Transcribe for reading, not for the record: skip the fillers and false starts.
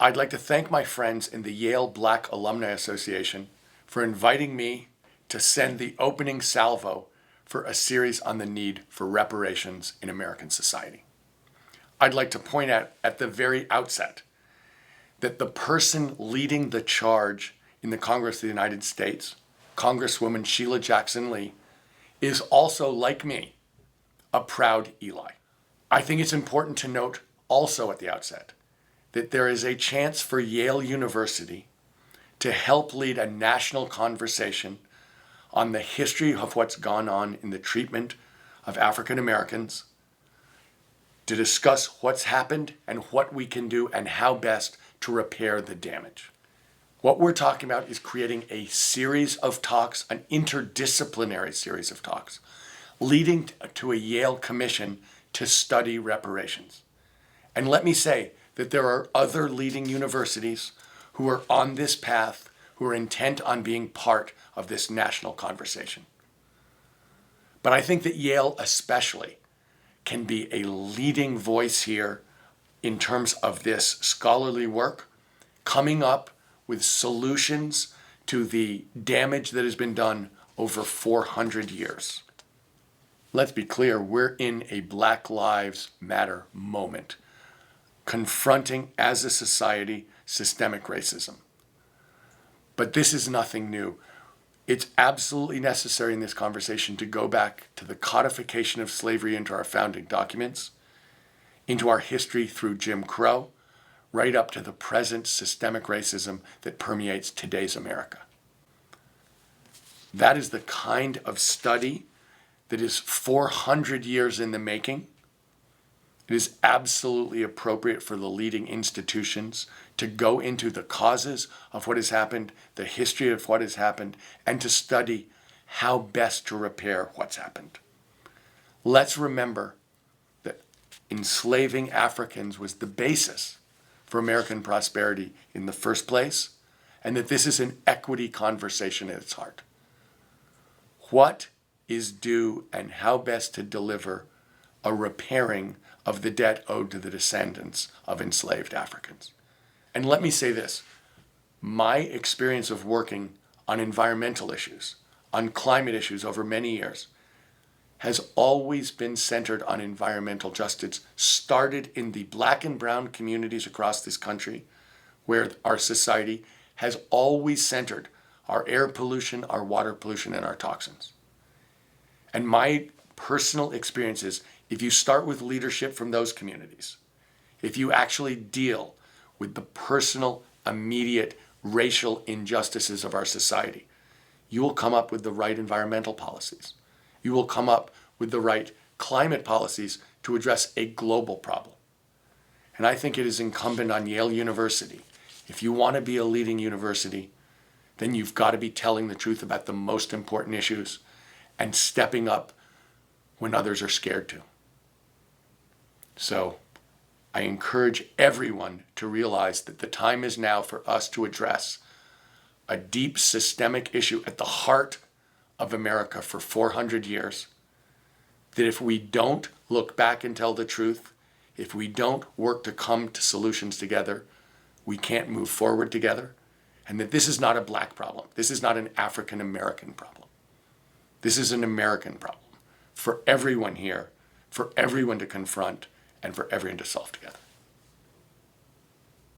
I'd like to thank my friends in the Yale Black Alumni Association for inviting me to send the opening salvo for a series on the need for reparations in American society. I'd like to point out at the very outset that the person leading the charge in the Congress of the United States, Congresswoman Sheila Jackson Lee, is also, like me, a proud Eli. I think it's important to note also at the outset that there is a chance for Yale University to help lead a national conversation on the history of what's gone on in the treatment of African Americans, to discuss what's happened and what we can do and how best to repair the damage. What we're talking about is creating a series of talks, an interdisciplinary series of talks, leading to a Yale commission to study reparations. And let me say that there are other leading universities who are on this path, who are intent on being part of this national conversation. But I think that Yale especially can be a leading voice here in terms of this scholarly work, coming up with solutions to the damage that has been done over 400 years. Let's be clear, we're in a Black Lives Matter moment, confronting as a society systemic racism. But this is nothing new. It's absolutely necessary in this conversation to go back to the codification of slavery into our founding documents, into our history through Jim Crow, right up to the present systemic racism that permeates today's America. That is the kind of study that is 400 years in the making. It is absolutely appropriate for the leading institutions to go into the causes of what has happened, the history of what has happened, and to study how best to repair what's happened. Let's remember that enslaving Africans was the basis for American prosperity in the first place, and that this is an equity conversation at its heart. What is due and how best to deliver a repairing of the debt owed to the descendants of enslaved Africans. And let me say this, my experience of working on environmental issues, on climate issues over many years, has always been centered on environmental justice, started in the Black and brown communities across this country, where our society has always centered our air pollution, our water pollution, and our toxins. And my personal experience is, if you start with leadership from those communities, if you actually deal with the personal, immediate, racial injustices of our society, you will come up with the right environmental policies. You will come up with the right climate policies to address a global problem. And I think it is incumbent on Yale University, if you want to be a leading university, then you've got to be telling the truth about the most important issues and stepping up when others are scared to. So I encourage everyone to realize that the time is now for us to address a deep systemic issue at the heart of America for 400 years, that if we don't look back and tell the truth, if we don't work to come to solutions together, we can't move forward together, and that this is not a Black problem. This is not an African American problem. This is an American problem for everyone here, for everyone to confront, and for everyone to solve together.